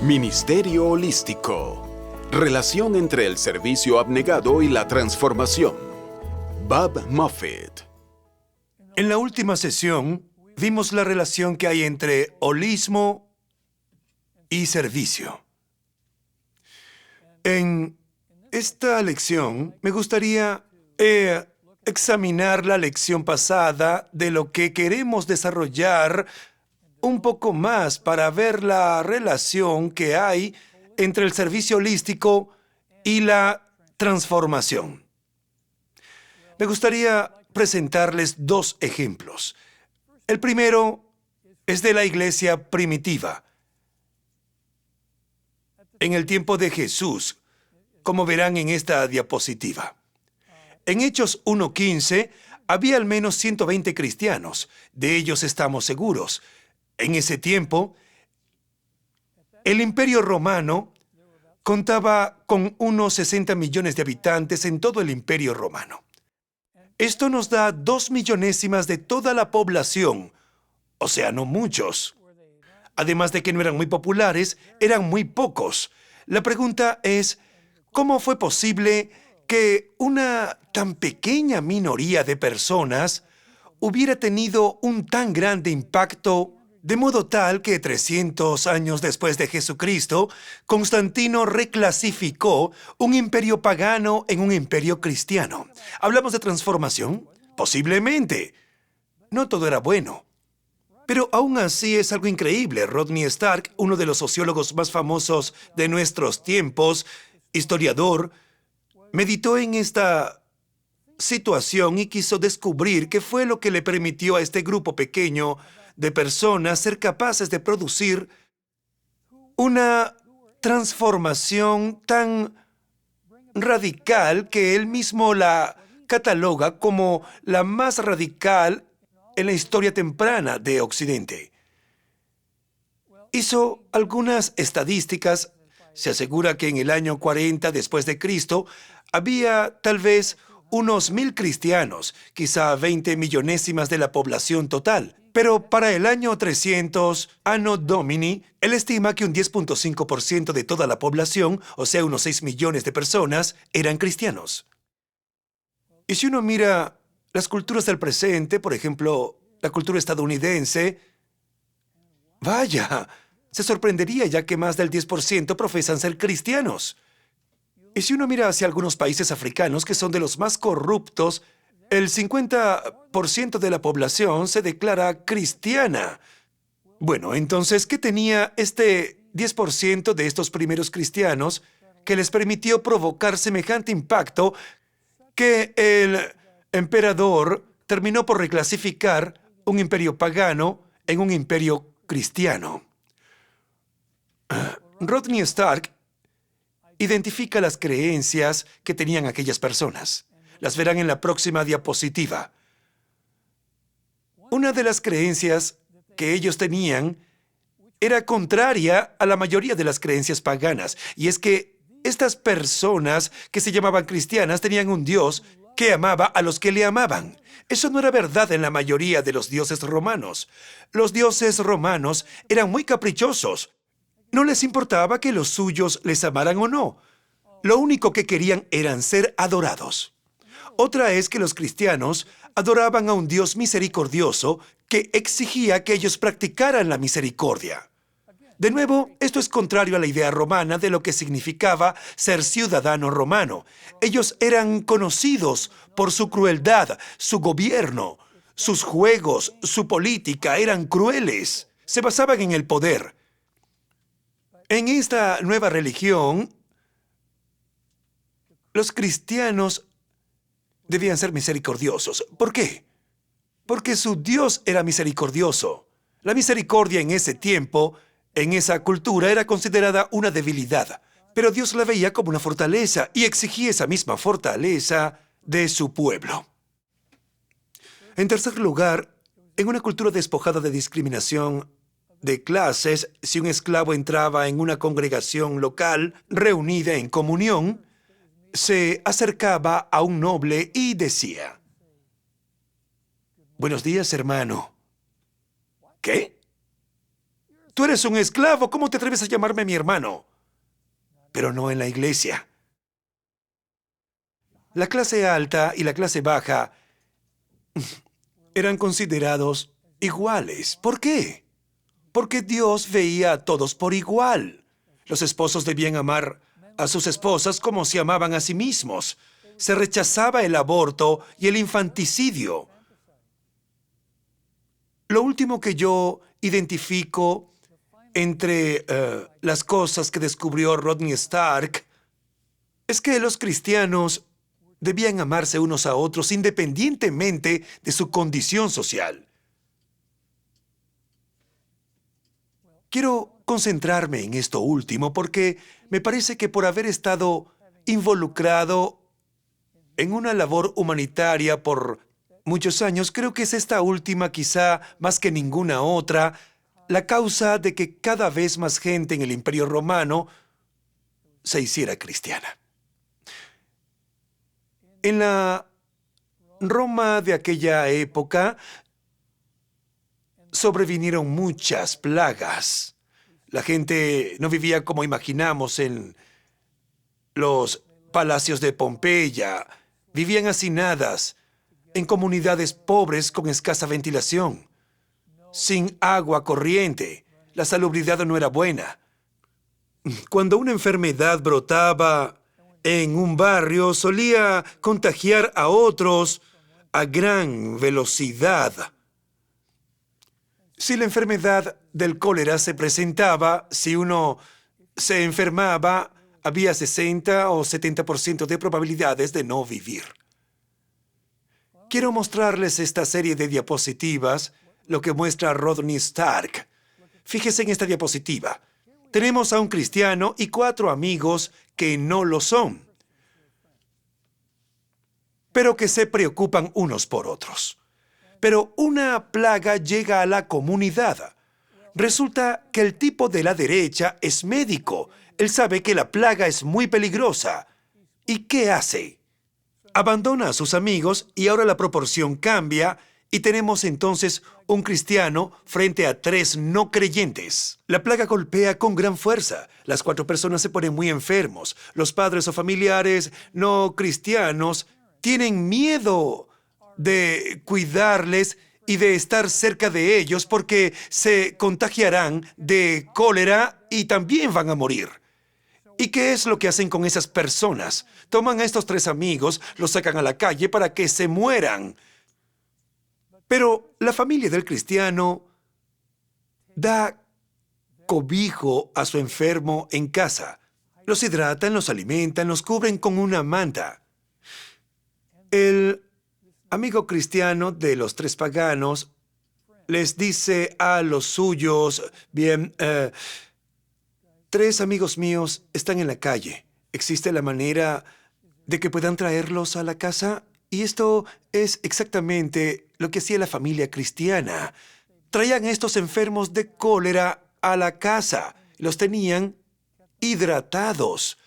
Ministerio Holístico. Relación entre el servicio abnegado y la transformación. Bob Moffitt. En la última sesión, vimos la relación que hay entre holismo y servicio. En esta lección, me gustaría examinar la lección pasada de lo que queremos desarrollar un poco más para ver la relación que hay entre el servicio holístico y la transformación. Me gustaría presentarles dos ejemplos. El primero es de la iglesia primitiva. En el tiempo de Jesús, como verán en esta diapositiva. En Hechos 1:15 había al menos 120 cristianos. De ellos estamos seguros. En ese tiempo, el Imperio Romano contaba con unos 60 millones de habitantes en todo el Imperio Romano. Esto nos da 2 millonésimas de toda la población, o sea, no muchos. Además de que no eran muy populares, eran muy pocos. La pregunta es, ¿cómo fue posible que una tan pequeña minoría de personas hubiera tenido un tan grande impacto, de modo tal que 300 años después de Jesucristo, Constantino reclasificó un imperio pagano en un imperio cristiano? ¿Hablamos de transformación? Posiblemente. No todo era bueno. Pero aún así es algo increíble. Rodney Stark, uno de los sociólogos más famosos de nuestros tiempos, historiador, meditó en esta situación y quiso descubrir qué fue lo que le permitió a este grupo pequeño de personas ser capaces de producir una transformación tan radical que él mismo la cataloga como la más radical en la historia temprana de Occidente. Hizo algunas estadísticas. Se asegura que en el año 40 después de Cristo había tal vez unos 1,000 cristianos, quizá 20 millonésimas de la población total. Pero para el año 300, Anno Domini, él estima que un 10.5% de toda la población, o sea, unos 6 millones de personas, eran cristianos. Y si uno mira las culturas del presente, por ejemplo, la cultura estadounidense, vaya, se sorprendería ya que más del 10% profesan ser cristianos. Y si uno mira hacia algunos países africanos que son de los más corruptos, el 50% de la población se declara cristiana. Bueno, entonces, ¿qué tenía este 10% de estos primeros cristianos que les permitió provocar semejante impacto que el emperador terminó por reclasificar un imperio pagano en un imperio cristiano? Rodney Stark identifica las creencias que tenían aquellas personas. Las verán en la próxima diapositiva. Una de las creencias que ellos tenían era contraria a la mayoría de las creencias paganas, y es que estas personas que se llamaban cristianas tenían un Dios que amaba a los que le amaban. Eso no era verdad en la mayoría de los dioses romanos. Los dioses romanos eran muy caprichosos. No les importaba que los suyos les amaran o no. Lo único que querían eran ser adorados. Otra es que los cristianos adoraban a un Dios misericordioso que exigía que ellos practicaran la misericordia. De nuevo, esto es contrario a la idea romana de lo que significaba ser ciudadano romano. Ellos eran conocidos por su crueldad, su gobierno, sus juegos, su política eran crueles. Se basaban en el poder. En esta nueva religión, los cristianos debían ser misericordiosos. ¿Por qué? Porque su Dios era misericordioso. La misericordia en ese tiempo, en esa cultura, era considerada una debilidad. Pero Dios la veía como una fortaleza y exigía esa misma fortaleza de su pueblo. En tercer lugar, en una cultura despojada de discriminación de clases, si un esclavo entraba en una congregación local reunida en comunión, se acercaba a un noble y decía: «Buenos días, hermano». ¿Qué? Tú eres un esclavo, ¿cómo te atreves a llamarme mi hermano? Pero no en la iglesia. La clase alta y la clase baja eran considerados iguales. ¿Por qué? Porque Dios veía a todos por igual. Los esposos debían amar a sus esposas como se amaban a sí mismos. Se rechazaba el aborto y el infanticidio. Lo último que yo identifico entre las cosas que descubrió Rodney Stark es que los cristianos debían amarse unos a otros independientemente de su condición social. Quiero concentrarme en esto último porque me parece que por haber estado involucrado en una labor humanitaria por muchos años, creo que es esta última, quizá más que ninguna otra, la causa de que cada vez más gente en el Imperio Romano se hiciera cristiana. En la Roma de aquella época sobrevinieron muchas plagas. La gente no vivía como imaginamos en los palacios de Pompeya. Vivían hacinadas en comunidades pobres con escasa ventilación, sin agua corriente. La salubridad no era buena. Cuando una enfermedad brotaba en un barrio, solía contagiar a otros a gran velocidad. Si la enfermedad del cólera se presentaba, si uno se enfermaba, había 60 o 70% de probabilidades de no vivir. Quiero mostrarles esta serie de diapositivas, lo que muestra Rodney Stark. Fíjese en esta diapositiva. Tenemos a un cristiano y 4 amigos que no lo son, pero que se preocupan unos por otros. Pero una plaga llega a la comunidad. Resulta que el tipo de la derecha es médico. Él sabe que la plaga es muy peligrosa. ¿Y qué hace? Abandona a sus amigos y ahora la proporción cambia y tenemos entonces un cristiano frente a 3 no creyentes. La plaga golpea con gran fuerza. Las 4 personas se ponen muy enfermos. Los padres o familiares no cristianos tienen miedo de cuidarles y de estar cerca de ellos porque se contagiarán de cólera y también van a morir. ¿Y qué es lo que hacen con esas personas? Toman a estos 3 amigos, los sacan a la calle para que se mueran. Pero la familia del cristiano da cobijo a su enfermo en casa. Los hidratan, los alimentan, los cubren con una manta. El amigo cristiano de los 3 paganos les dice a los suyos, bien, 3 amigos míos están en la calle. ¿Existe la manera de que puedan traerlos a la casa? Y esto es exactamente lo que hacía la familia cristiana. Traían a estos enfermos de cólera a la casa. Los tenían hidratados.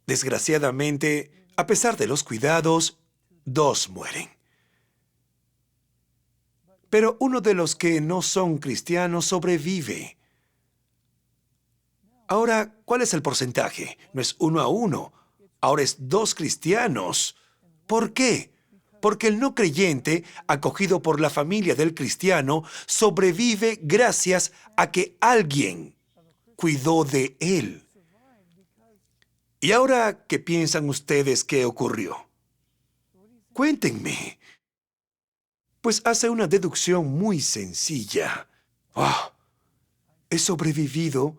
Desgraciadamente, a pesar de los cuidados, 2 mueren. Pero uno de los que no son cristianos sobrevive. Ahora, ¿cuál es el porcentaje? No es 1 a 1. Ahora es 2 cristianos. ¿Por qué? Porque el no creyente, acogido por la familia del cristiano, sobrevive gracias a que alguien cuidó de él. ¿Y ahora qué piensan ustedes que ocurrió? Cuéntenme. Pues hace una deducción muy sencilla. He sobrevivido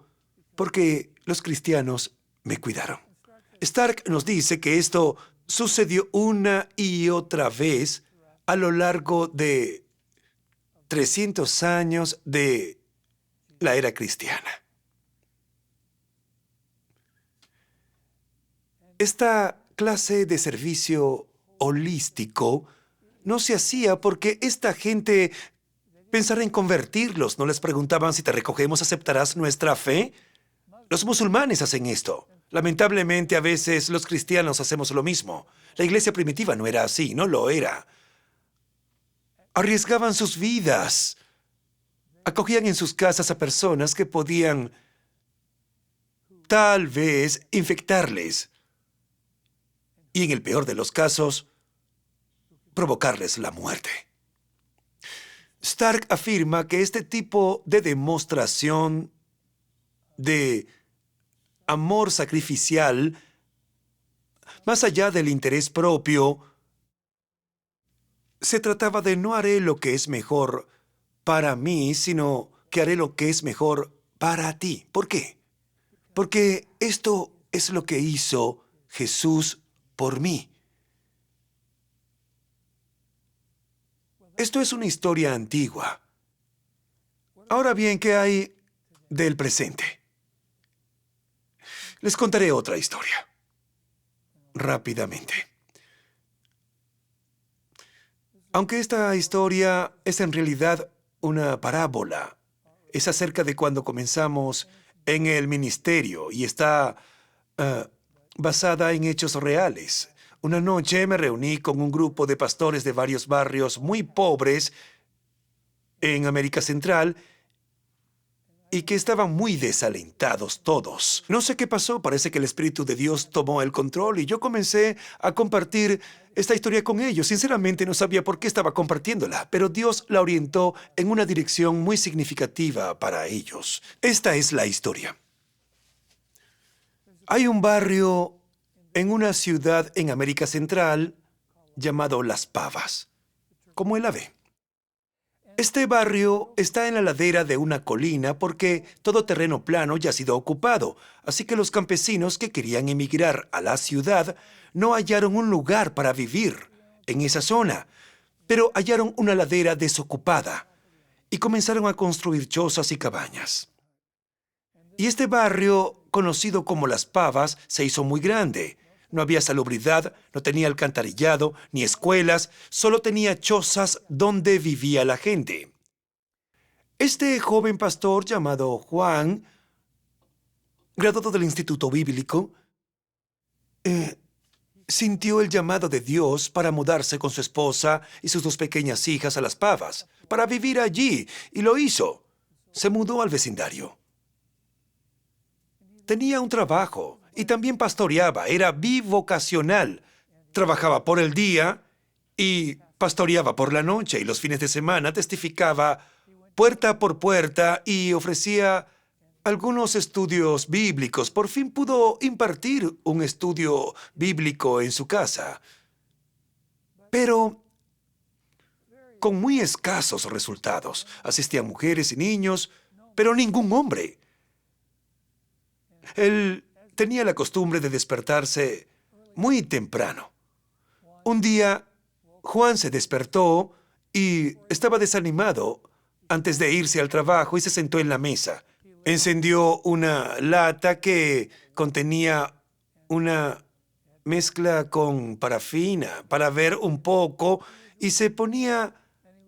porque los cristianos me cuidaron. Stark nos dice que esto sucedió una y otra vez a lo largo de 300 años de la era cristiana. Esta clase de servicio holístico no se hacía porque esta gente pensara en convertirlos. No les preguntaban: si te recogemos, ¿aceptarás nuestra fe? Los musulmanes hacen esto. Lamentablemente, a veces los cristianos hacemos lo mismo. La iglesia primitiva no era así, no lo era. Arriesgaban sus vidas acogían en sus casas a personas que podían tal vez infectarles y, en el peor de los casos, provocarles la muerte. Stark afirma que este tipo de demostración de amor sacrificial, más allá del interés propio, se trataba de no haré lo que es mejor para mí, sino que haré lo que es mejor para ti. ¿Por qué? Porque esto es lo que hizo Jesús por mí. Esto es una historia antigua. Ahora bien, ¿qué hay del presente? Les contaré otra historia. Rápidamente. Aunque esta historia es en realidad una parábola, es acerca de cuando comenzamos en el ministerio y está basada en hechos reales. Una noche me reuní con un grupo de pastores de varios barrios muy pobres en América Central y que estaban muy desalentados todos. No sé qué pasó, parece que el Espíritu de Dios tomó el control y yo comencé a compartir esta historia con ellos. Sinceramente no sabía por qué estaba compartiéndola, pero Dios la orientó en una dirección muy significativa para ellos. Esta es la historia. Hay un barrio en una ciudad en América Central llamado Las Pavas, como el ave. Este barrio está en la ladera de una colina porque todo terreno plano ya ha sido ocupado, así que los campesinos que querían emigrar a la ciudad no hallaron un lugar para vivir en esa zona, pero hallaron una ladera desocupada y comenzaron a construir chozas y cabañas. Y este barrio, conocido como Las Pavas, se hizo muy grande. No había salubridad, no tenía alcantarillado, ni escuelas, solo tenía chozas donde vivía la gente. Este joven pastor llamado Juan, graduado del Instituto Bíblico, sintió el llamado de Dios para mudarse con su esposa y sus 2 pequeñas hijas a Las Pavas, para vivir allí, y lo hizo. Se mudó al vecindario. Tenía un trabajo y también pastoreaba, era bivocacional. Trabajaba por el día y pastoreaba por la noche, y los fines de semana testificaba puerta por puerta y ofrecía algunos estudios bíblicos. Por fin pudo impartir un estudio bíblico en su casa, pero con muy escasos resultados. Asistían mujeres y niños, pero ningún hombre. Él tenía la costumbre de despertarse muy temprano. Un día, Juan se despertó y estaba desanimado antes de irse al trabajo y se sentó en la mesa. Encendió una lata que contenía una mezcla con parafina para ver un poco y se ponía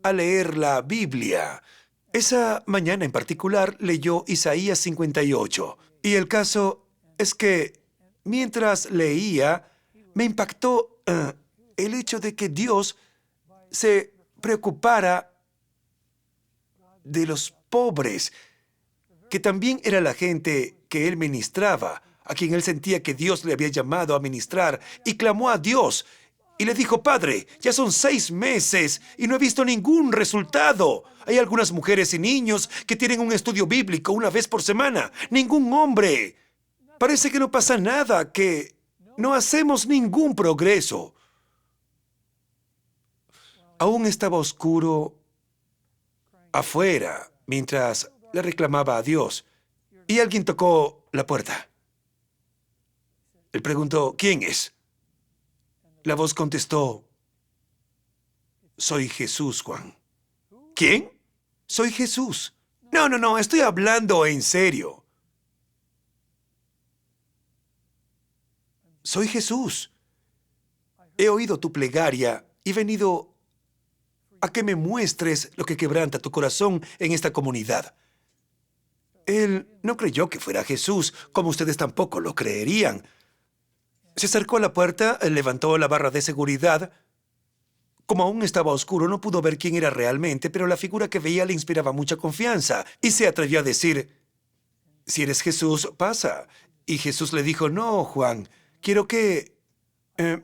a leer la Biblia. Esa mañana en particular leyó Isaías 58. Y el caso es que mientras leía, me impactó el hecho de que Dios se preocupara de los pobres, que también era la gente que él ministraba, a quien él sentía que Dios le había llamado a ministrar, y clamó a Dios y le dijo: Padre, ya son 6 meses y no he visto ningún resultado. Hay algunas mujeres y niños que tienen un estudio bíblico una vez por semana. Ningún hombre. Parece que no pasa nada, que no hacemos ningún progreso. Aún estaba oscuro afuera mientras le reclamaba a Dios, y alguien tocó la puerta. Él preguntó: ¿Quién es? La voz contestó: Soy Jesús, Juan. ¿Quién? Soy Jesús. No, estoy hablando en serio. Soy Jesús. He oído tu plegaria y venido a que me muestres lo que quebranta tu corazón en esta comunidad. Él no creyó que fuera Jesús, como ustedes tampoco lo creerían. Se acercó a la puerta, levantó la barra de seguridad, Como aún estaba oscuro, no pudo ver quién era realmente, pero la figura que veía le inspiraba mucha confianza y se atrevió a decir: «Si eres Jesús, pasa». Y Jesús le dijo: «No, Juan, quiero que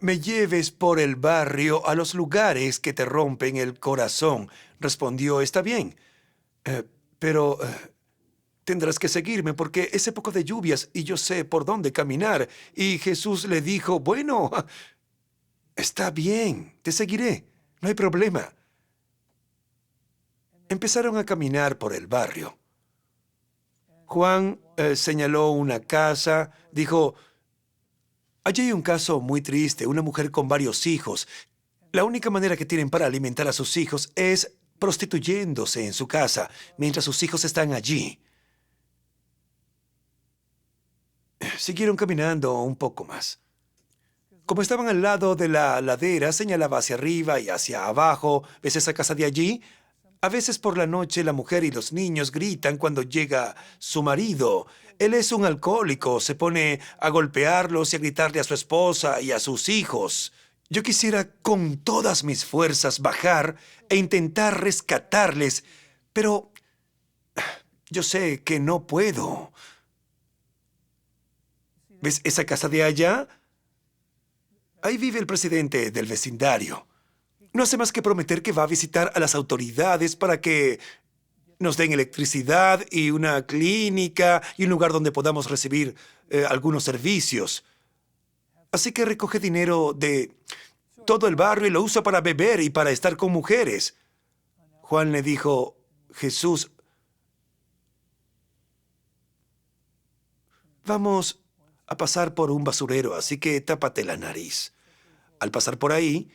me lleves por el barrio a los lugares que te rompen el corazón». Respondió: «Está bien, pero tendrás que seguirme porque es época de lluvias y yo sé por dónde caminar». Y Jesús le dijo: «Bueno, está bien, te seguiré, no hay problema». Empezaron a caminar por el barrio. Juan señaló una casa, dijo: «Allí hay un caso muy triste, una mujer con varios hijos. La única manera que tienen para alimentar a sus hijos es prostituyéndose en su casa mientras sus hijos están allí». Siguieron caminando un poco más. Como estaban al lado de la ladera, señalaba hacia arriba y hacia abajo. ¿Ves esa casa de allí? A veces por la noche la mujer y los niños gritan cuando llega su marido. Él es un alcohólico, se pone a golpearlos y a gritarle a su esposa y a sus hijos. Yo quisiera con todas mis fuerzas bajar e intentar rescatarles, pero yo sé que no puedo. ¿Ves esa casa de allá? Ahí vive el presidente del vecindario. No hace más que prometer que va a visitar a las autoridades para que nos den electricidad y una clínica y un lugar donde podamos recibir algunos servicios. Así que recoge dinero de todo el barrio y lo usa para beber y para estar con mujeres. Juan le dijo: «Jesús, vamos a pasar por un basurero, así que tápate la nariz». Al pasar por ahí,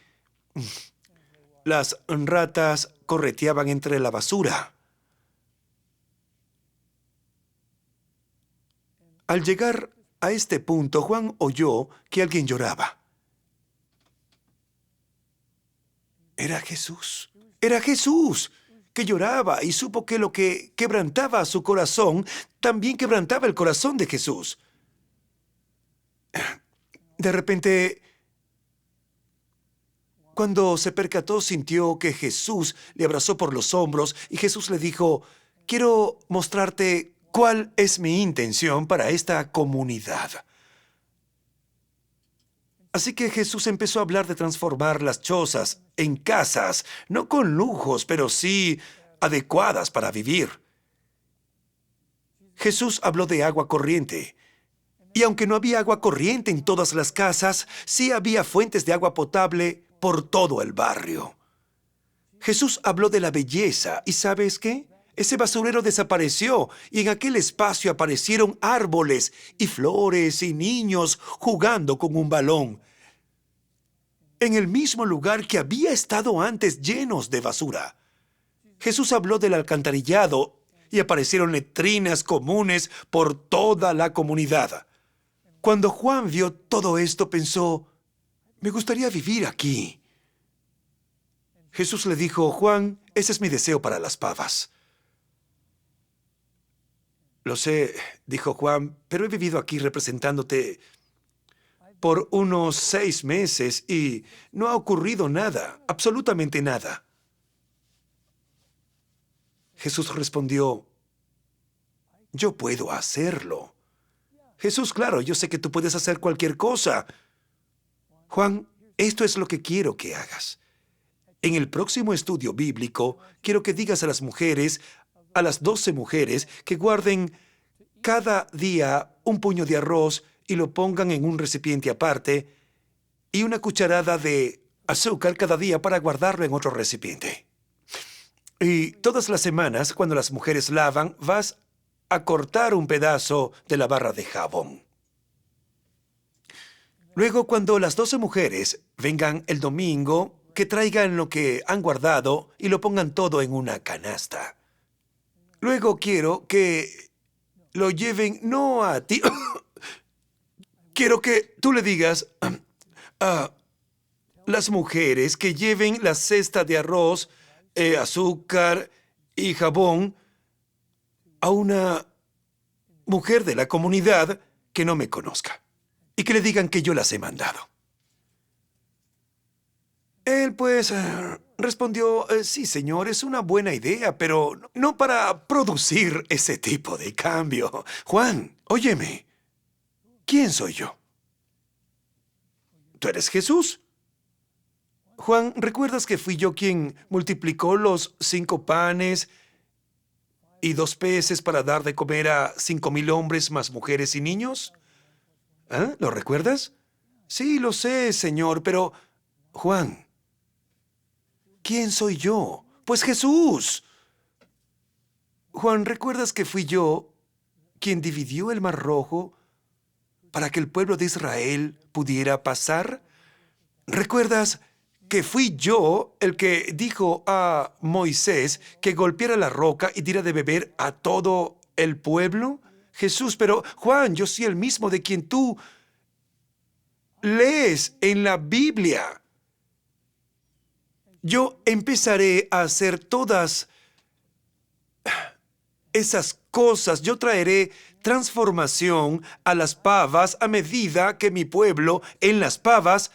las ratas correteaban entre la basura. Al llegar a este punto, Juan oyó que alguien lloraba. Era Jesús. Era Jesús, que lloraba, y supo que lo que quebrantaba su corazón también quebrantaba el corazón de Jesús. De repente, cuando se percató, sintió que Jesús le abrazó por los hombros y Jesús le dijo: «Quiero mostrarte cuál es mi intención para esta comunidad». Así que Jesús empezó a hablar de transformar las chozas en casas, no con lujos, pero sí adecuadas para vivir. Jesús habló de agua corriente. Y aunque no había agua corriente en todas las casas, sí había fuentes de agua potable por todo el barrio. Jesús habló de la belleza, ¿y sabes qué? Ese basurero desapareció y en aquel espacio aparecieron árboles y flores y niños jugando con un balón. En el mismo lugar que había estado antes llenos de basura. Jesús habló del alcantarillado y aparecieron letrinas comunes por toda la comunidad. Cuando Juan vio todo esto, pensó: «Me gustaría vivir aquí». Jesús le dijo: «Juan, ese es mi deseo para las pavas». «Lo sé», dijo Juan, «pero he vivido aquí representándote por unos 6 meses y no ha ocurrido nada, absolutamente nada». Jesús respondió: «Yo puedo hacerlo». «Jesús, claro, yo sé que tú puedes hacer cualquier cosa». «Juan, esto es lo que quiero que hagas. En el próximo estudio bíblico, quiero que digas a las mujeres, a las 12 mujeres, que guarden cada día un puño de arroz y lo pongan en un recipiente aparte y una cucharada de azúcar cada día para guardarlo en otro recipiente. Y todas las semanas, cuando las mujeres lavan, vas a cortar un pedazo de la barra de jabón. Luego, cuando las 12 mujeres vengan el domingo, que traigan lo que han guardado y lo pongan todo en una canasta. Luego quiero que lo lleven no a ti. Quiero que tú le digas a las mujeres que lleven la cesta de arroz, azúcar y jabón a una mujer de la comunidad que no me conozca y que le digan que yo las he mandado». Él, pues, respondió, sí, señor, es una buena idea, pero no para producir ese tipo de cambio. Juan, óyeme, ¿quién soy yo? ¿Tú eres Jesús? Juan, ¿recuerdas que fui yo quien multiplicó los 5 panes y 2 peces para dar de comer a 5.000 hombres más mujeres y niños? ¿Ah? ¿Lo recuerdas? Sí, lo sé, señor, pero... Juan, ¿quién soy yo? Pues Jesús. Juan, ¿recuerdas que fui yo quien dividió el Mar Rojo para que el pueblo de Israel pudiera pasar? ¿Recuerdas que fui yo el que dijo a Moisés que golpeara la roca y diera de beber a todo el pueblo? Jesús, pero Juan, yo soy el mismo de quien tú lees en la Biblia. Yo empezaré a hacer todas esas cosas. Yo traeré transformación a las pavas a medida que mi pueblo en las pavas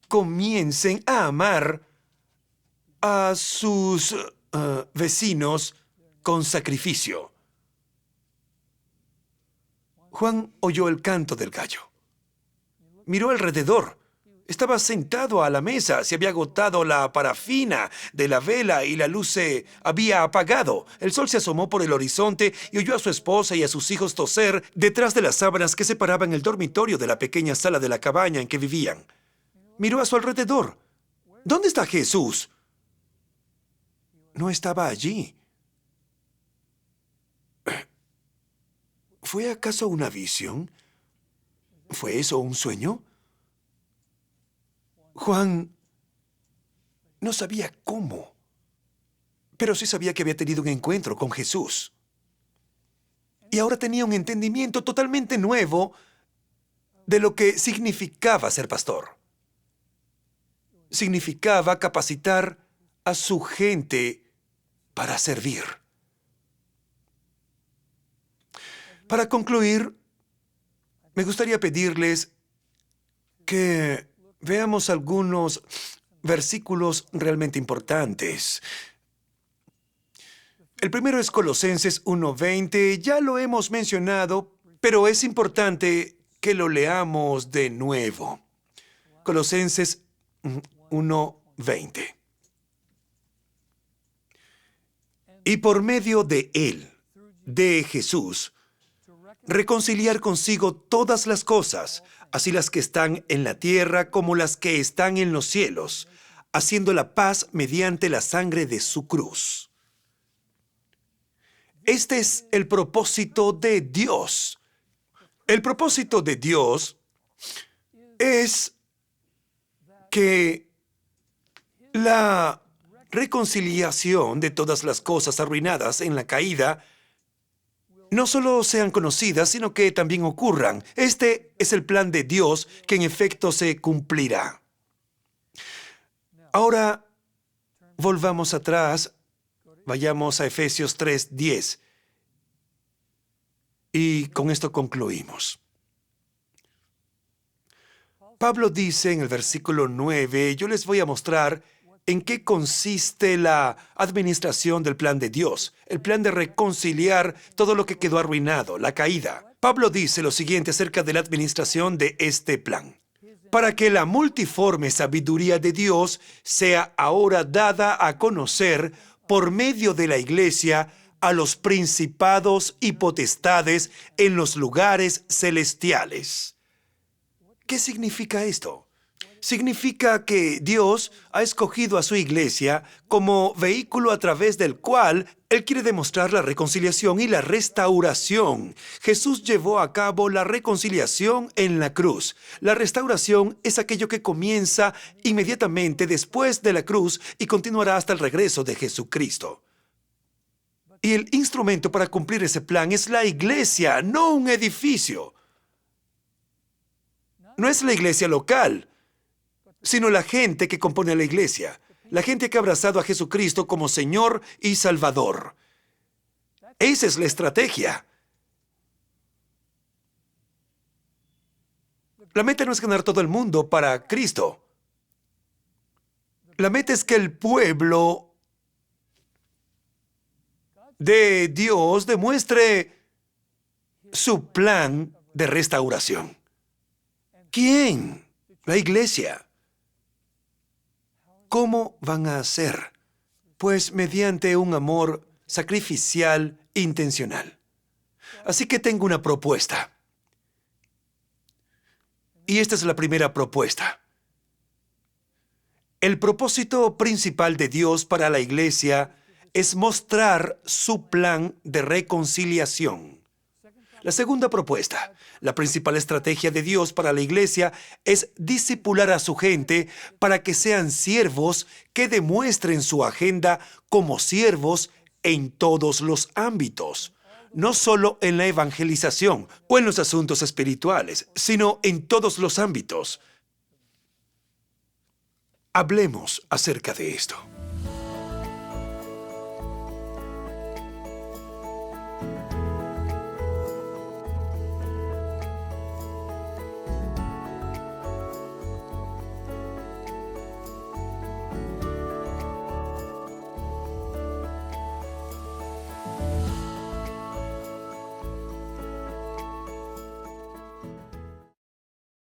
comiencen a amar a sus vecinos con sacrificio. Juan oyó el canto del gallo. Miró alrededor. Estaba sentado a la mesa. Se había agotado la parafina de la vela y la luz se había apagado. El sol se asomó por el horizonte y oyó a su esposa y a sus hijos toser detrás de las sábanas que separaban el dormitorio de la pequeña sala de la cabaña en que vivían. Miró a su alrededor. ¿Dónde está Jesús? No estaba allí. ¿Fue acaso una visión? ¿Fue eso un sueño? Juan no sabía cómo, pero sí sabía que había tenido un encuentro con Jesús. Y ahora tenía un entendimiento totalmente nuevo de lo que significaba ser pastor. Significaba capacitar a su gente para servir. Para concluir, me gustaría pedirles que veamos algunos versículos realmente importantes. El primero es Colosenses 1:20. Ya lo hemos mencionado, pero es importante que lo leamos de nuevo. Colosenses 1:20. Y por medio de Él, de Jesús, reconciliar consigo todas las cosas, así las que están en la tierra como las que están en los cielos, haciendo la paz mediante la sangre de su cruz. Este es el propósito de Dios. El propósito de Dios es que la reconciliación de todas las cosas arruinadas en la caída no solo sean conocidas, sino que también ocurran. Este es el plan de Dios que en efecto se cumplirá. Ahora, volvamos atrás, vayamos a Efesios 3:10. Y con esto concluimos. Pablo dice en el versículo 9, yo les voy a mostrar en qué consiste la administración del plan de Dios, el plan de reconciliar todo lo que quedó arruinado, la caída. Pablo dice lo siguiente acerca de la administración de este plan. Para que la multiforme sabiduría de Dios sea ahora dada a conocer por medio de la Iglesia a los principados y potestades en los lugares celestiales. ¿Qué significa esto? Significa que Dios ha escogido a su iglesia como vehículo a través del cual Él quiere demostrar la reconciliación y la restauración. Jesús llevó a cabo la reconciliación en la cruz. La restauración es aquello que comienza inmediatamente después de la cruz y continuará hasta el regreso de Jesucristo. Y el instrumento para cumplir ese plan es la iglesia, no un edificio. No es la iglesia local, sino la gente que compone la iglesia, la gente que ha abrazado a Jesucristo como Señor y Salvador. Esa es la estrategia. La meta no es ganar todo el mundo para Cristo. La meta es que el pueblo de Dios demuestre su plan de restauración. ¿Quién? La iglesia. ¿Cómo van a hacer? Pues mediante un amor sacrificial intencional. Así que tengo una propuesta. Y esta es la primera propuesta. El propósito principal de Dios para la iglesia es mostrar su plan de reconciliación. La segunda propuesta, la principal estrategia de Dios para la iglesia es discipular a su gente para que sean siervos que demuestren su agenda como siervos en todos los ámbitos, no solo en la evangelización o en los asuntos espirituales, sino en todos los ámbitos. Hablemos acerca de esto.